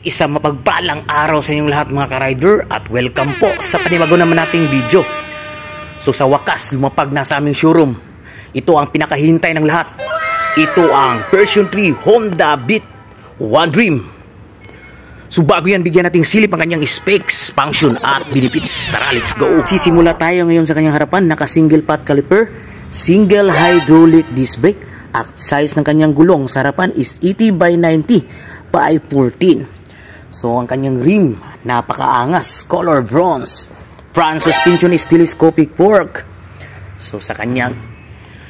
Isang mapagpalang araw sa inyong lahat mga ka-rider at welcome po sa panibago naman nating video. So sa wakas, lumapag na sa aming showroom. Ito ang pinakahintay ng lahat. Ito ang version 3 Honda Beat One Dream. So bago yan, bigyan nating silip ang kanyang specs, function at benefits. Tara, let's go! Sisimula tayo ngayon sa kanyang harapan. Naka single pot caliper, single hydraulic disc brake, at size ng kanyang gulong sa harapan is 80 by 90 by 14. So ang kanyang rim, napakaangas, color bronze. Front suspension is telescopic fork. So sa kanyang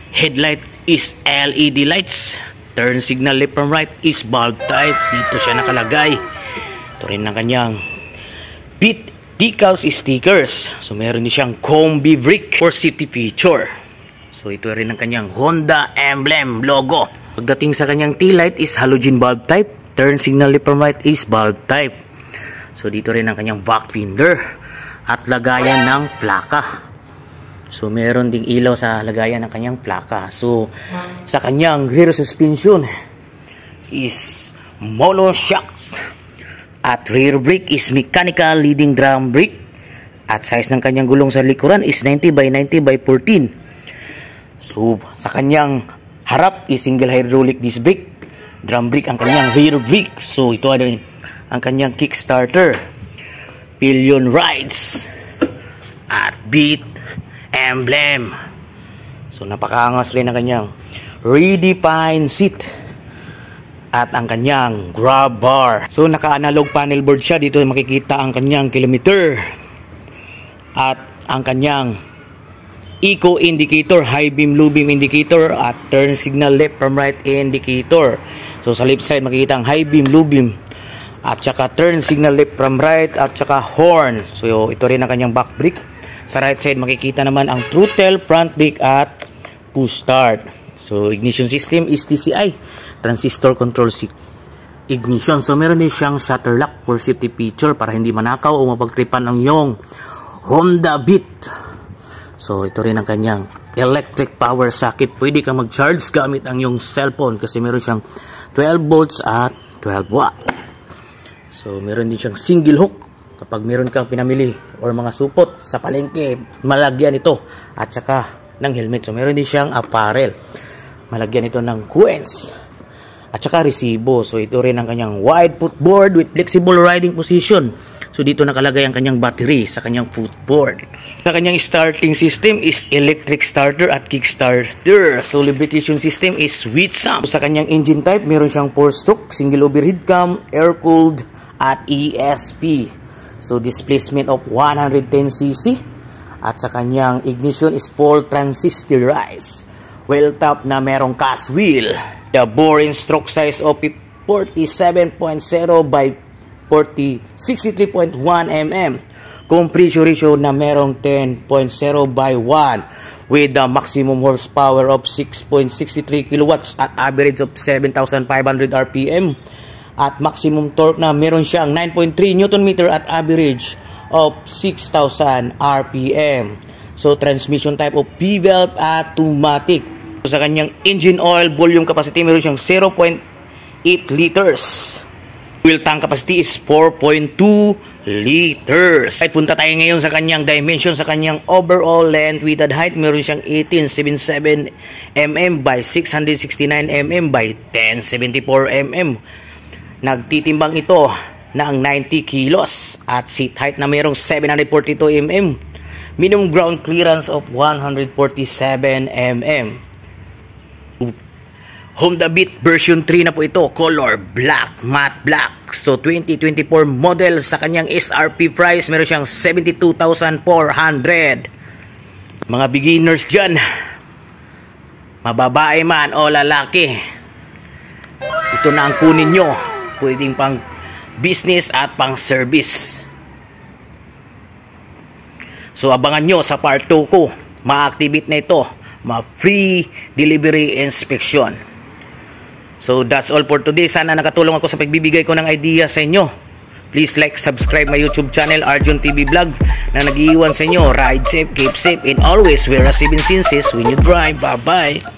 headlight is LED lights. Turn signal left from right is bulb type. Dito siya nakalagay. Ito rin ang kanyang Beat decals stickers. So meron din siyang combi brake for safety feature. So ito rin ang kanyang Honda emblem logo. Pagdating sa kanyang tail light is halogen bulb type. Turn signal left from right is bulb type. So dito rin ang kanyang back fender at lagayan ng plaka. So meron ding ilaw sa lagayan ng kanyang plaka. So sa kanyang rear suspension is monoshock at rear brake is mechanical leading drum brake. At size ng kanyang gulong sa likuran is 90 by 90 by 14. So sa kanyang harap is single hydraulic disc brake. Drum brake ang kanyang rear brake. So ito ay ang kanyang kickstarter, pillion rides at Beat emblem. So napakaangas rin ang kanyang redefined seat at ang kanyang grab bar. So naka-analog panel board siya. Dito makikita ang kanyang kilometer at ang kanyang eco indicator, high beam, low beam indicator at turn signal left from right indicator. So sa left side makikita ang high beam, low beam at saka turn signal left from right at saka horn. So ito rin ang kanyang back brake. Sa right side makikita naman ang throttle, front brake at push start. So ignition system is TCI, transistor control ignition. So meron din siyang shutter lock for safety feature para hindi manakaw o mapagtripan ng iyong Honda Beat. So ito rin ang kanyang electric power socket. Pwede kang mag-charge gamit ang iyong cellphone kasi meron siyang 12 volts at 12 watt. So meron din siyang single hook kapag meron kang pinamili or mga supot sa palengke, malagyan ito at saka ng helmet. So meron din siyang apparel, malagyan ito ng coins at saka resibo. So ito rin ang kanyang wide footboard with flexible riding position. So dito nakalagay ang kanyang battery sa kanyang footboard. Sa kanyang starting system is electric starter at kickstarter. So lubrication system is with some. Sa kanyang engine type, meron siyang 4-stroke, single overhead cam, air-cooled at ESP. So displacement of 110cc. At sa kanyang ignition is full transistorized. Well top na merong cast wheel. The boring stroke size of 47.0 by 63.1 mm. Compression ratio na merong 10.0 by 1 with the maximum horsepower of 6.63 kilowatts at average of 7,500 RPM. At maximum torque na meron siyang 9.3 Newton meter at average of 6,000 RPM. So transmission type of P-belt automatic. So, sa kanyang engine oil volume capacity meron siyang 0.8 liters. Fuel tank capacity is 4.2 liters. At punta tayo ngayon sa kanyang dimension, sa kanyang overall length, width at height. Meron siyang 1877 mm by 669 mm by 1074 mm. Nagtitimbang ito na ang 90 kilos at seat height na mayroong 742 mm. Minimum ground clearance of 147 mm. Honda Beat version 3 na po ito, color black, matte black. So 2024 model. Sa kanyang SRP price meron siyang 72,400. Mga beginners dyan, mababae man o lalaki, ito na ang kunin nyo. Pwedeng pang business at pang service. So abangan nyo sa part 2 ko, ma-activate na ito, ma-free delivery inspection. So that's all for today. Sana nakatulong ako sa pagbibigay ko ng idea sa inyo. Please like, subscribe my YouTube channel, Arjun TV Vlog, na nag-iiwan sa inyo. Ride safe, keep safe, and always wear a 7 senses when you drive. Bye-bye!